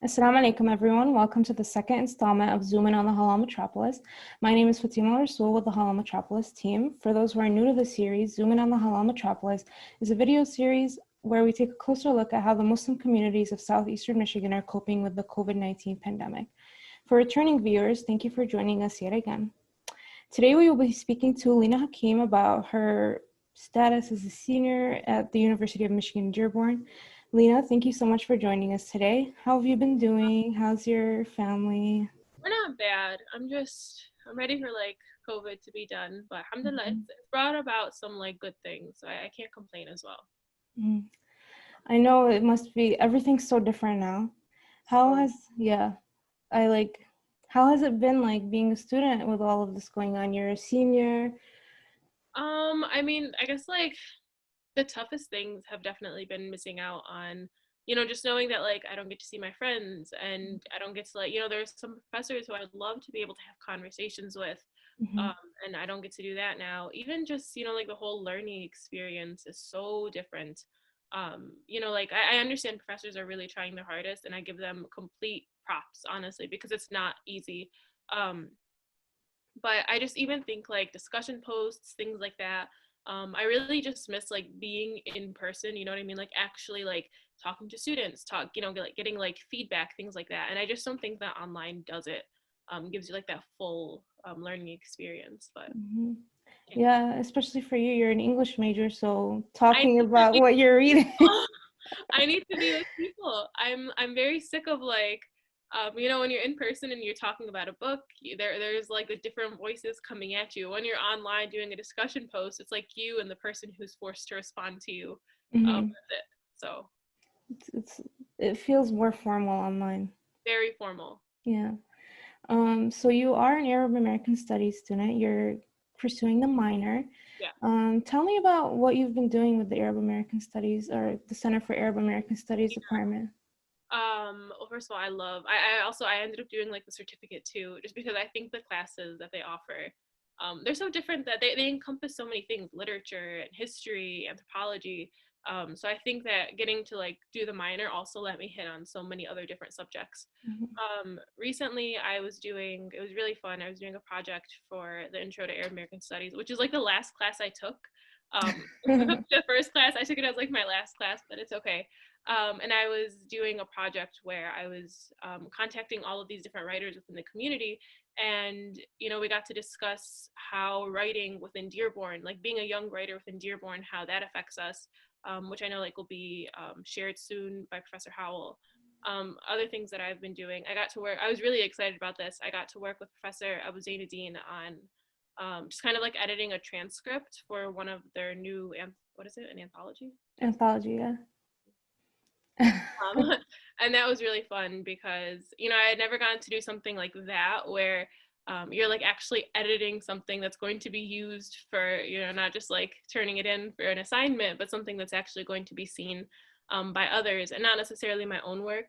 Assalamu alaikum, everyone. Welcome to the second installment of Zoom In on the Halal Metropolis. My name is Fatima Rasul with the Halal Metropolis team. For those who are new to the series, Zoom In on the Halal Metropolis is a video series where we take a closer look at how the Muslim communities of southeastern Michigan are coping with the COVID-19 pandemic. For returning viewers, thank you for joining us yet again. Today we will be speaking to Lena Hakim about her status as a senior at the University of Michigan Dearborn. Lena, thank you so much for joining us today. How have you been doing? How's your family? We're not bad. I'm ready for COVID to be done, but alhamdulillah, it's brought about some good things. So I can't complain as well. Mhm. I know it must be, everything's so different now. How has it been like being a student with all of this going on? You're a senior. I guess the toughest things have definitely been missing out on, just knowing that I don't get to see my friends and I don't get to there's some professors who I would love to be able to have conversations with. Mhm. And I don't get to do that now. Even just, the whole learning experience is so different. I understand professors are really trying their hardest and I give them complete props, honestly, because it's not easy. Um, but I just even think discussion posts, things like that. I really just miss being in person, you know what I mean? Actually talking to students, getting feedback, things like that. And I just don't think that online does it. Gives you that full learning experience. But Mhm. yeah. Yeah, especially for you, you're an English major, so I talking need to about be what you're reading. I need to be with people. I'm very sick of when you're in person and you're talking about a book, there's the different voices coming at you. When you're online doing a discussion post, it's you and the person who's forced to respond to you. Mhm. With it. So It's it feels more formal online. very formal. Yeah. So you are an Arab American Studies student. You're pursuing the minor. Yeah. Tell me about what you've been doing with the Arab American Studies or the Center for Arab American Studies department. Well, first of all, I ended up doing the certificate too, just because I think the classes that they offer, they're so different that they encompass so many things, literature and history, anthropology. So I think that getting to do the minor also let me hit on so many other different subjects. Mhm. Recently it was really fun. I was doing a project for the Intro to Arab American Studies, which is the last class I took. The first class I took it as my last class, but it's okay. And I was doing a project where I was contacting all of these different writers within the community. And, we got to discuss how writing within Dearborn, being a young writer within Dearborn, how that affects us, which I know will be shared soon by Professor Howell. Other things that I've been doing, I was really excited about this. I got to work with Professor Abu Zainuddin on just kind of editing a transcript for one of their new, what is it, an anthology? Anthology, yeah. Um, and that was really fun because, I had never gotten to do something like that where you're actually editing something that's going to be used for, not just turning it in for an assignment, but something that's actually going to be seen by others and not necessarily my own work,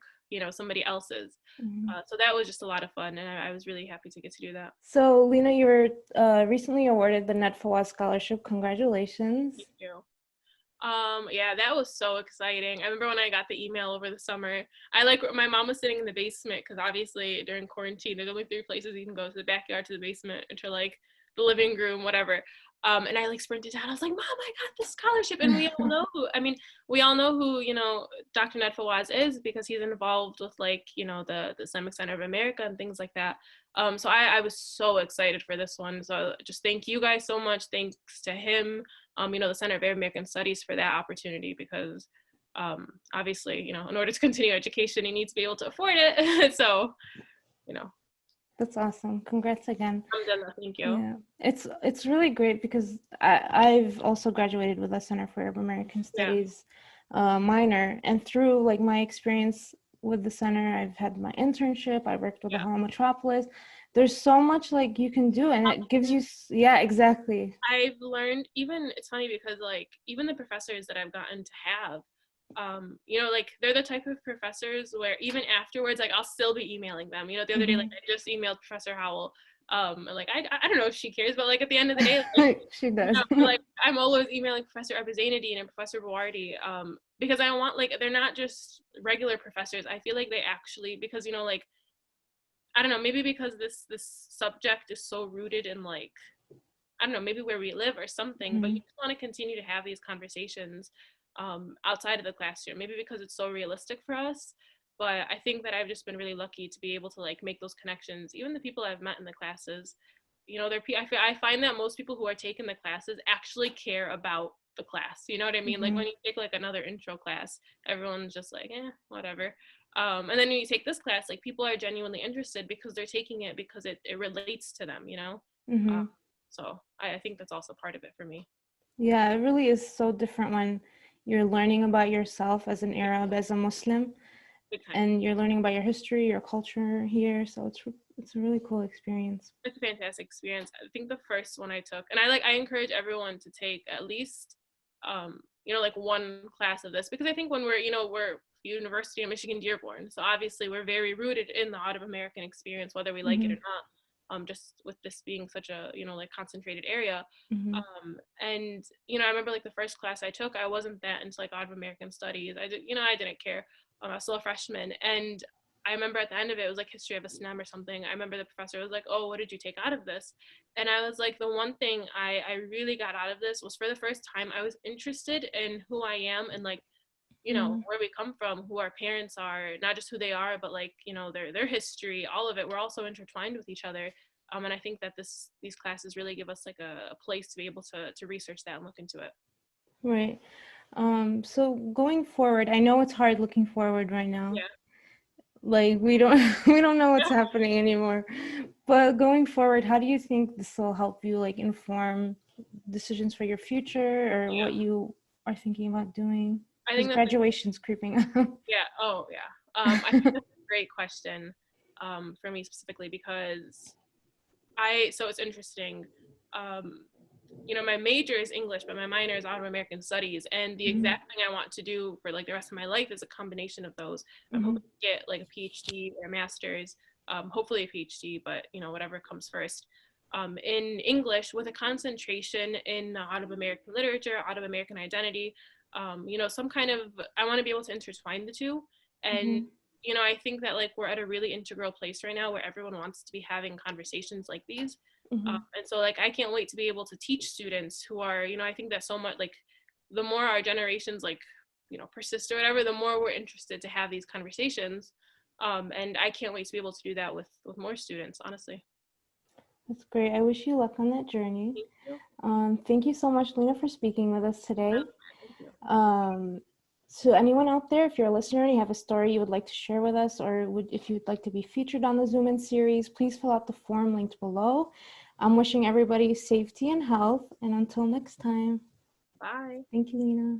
somebody else's. Mhm. So that was just a lot of fun. And I was really happy to get to do that. So, Lena, you were recently awarded the Net Fawaz Scholarship. Congratulations. Thank you. Yeah, that was so exciting. I remember when I got the email over the summer. My mom was sitting in the basement because obviously during quarantine, there's only 3 places you can go: to the backyard, to the basement, and to the living room, whatever. And I sprinted down. I was like, "Mom, I got this scholarship!" And we all know who Dr. Ned Fawaz is because he's involved with the Islamic Center of America and things like that. So I was so excited for this one. So just thank you guys so much. Thanks to him, the Center of Arab American Studies for that opportunity because obviously, in order to continue education, you need to be able to afford it. So, you know, That's awesome. Congrats again. alhamdulillah, thank you. Yeah, it's really great because I've also graduated with a Center for Arab American Yeah. Studies minor, and through my experience with the center, I've had my internship. I worked with the Yeah. Halal Metropolis. There's so much you can do, and it gives you yeah, exactly. I've learned, even it's funny because even the professors that I've gotten to have, they're the type of professors where even afterwards, I'll still be emailing them. The other day, Mhm. I just emailed Professor Howell. I don't know if she cares, but at the end of the day, She does. I'm always emailing Professor Abu Zainuddin and Professor Bawardi, because I want, like, they're not just regular professors. I feel like they actually, because, you know, like, I don't know, maybe because this subject is so rooted in, like, I don't know, maybe where we live or something, but you just want to continue to have these conversations outside of the classroom, maybe because it's so realistic for us. But I think that I've just been really lucky to be able to, like, make those connections. Even the people I've met in the classes, you know, I find that most people who are taking the classes actually care about the class. You know what I mean? Like when you take like another intro class, everyone's just like, whatever. And then when you take this class, like people are genuinely interested because they're taking it because it relates to them, you know? So I think that's also part of it for me. Yeah, it really is so different when you're learning about yourself as an Arab, as a Muslim, and you're learning about your history, your culture here. So it's a really cool experience. It's a fantastic experience. I think the first one I took, and I encourage everyone to take at least, you know, like one class of this, because I think when we're University of Michigan Dearborn, so obviously we're very rooted in the Out of American experience, whether we like it or not. Just with this being such a, you know, like concentrated area. And, you know, I remember like the first class I took, I wasn't that into like Out of American Studies. I didn't care. I was still a freshman. And I remember at the end of it was like history of Islam or something. I remember the professor was like, oh, what did you take out of this? And I was like, the one thing I really got out of this was, for the first time, I was interested in who I am and, like, you know, where we come from, who our parents are, not just who they are, but like, you know, their history, all of it. We're also intertwined with each other. And I think that these classes really give us like a place to be able to research that and look into it. Right. So going forward, I know it's hard looking forward right now. Yeah. Like we don't we don't know what's happening anymore. But going forward, how do you think this will help you like inform decisions for your future or what you are thinking about doing? I Because think that's graduation's creeping up. yeah. Oh yeah. I think that's a great question for me specifically, because so it's interesting. You know, my major is English, but my minor is Out of American Studies, and the exact thing I want to do for like the rest of my life is a combination of those. I'm hoping to get like a PhD or a master's, hopefully a PhD, but you know, whatever comes first. In English, with a concentration in Out of American literature, Out of American identity. You know, some kind of, I want to be able to intertwine the two. And you know, I think that like we're at a really integral place right now where everyone wants to be having conversations like these. And so like I can't wait to be able to teach students who are, you know, I think that so much, like the more our generations like, you know, persist or whatever, the more we're interested to have these conversations. And I can't wait to be able to do that with more students, honestly. That's great. I wish you luck on that journey. Thank you. Thank you so much, Lena, for speaking with us today. Thank you. So anyone out there, if you're a listener and you have a story you would like to share with us, or if you'd like to be featured on the Zoom In series, please fill out the form linked below. I'm wishing everybody safety and health, and until next time. Bye. Thank you, Lena.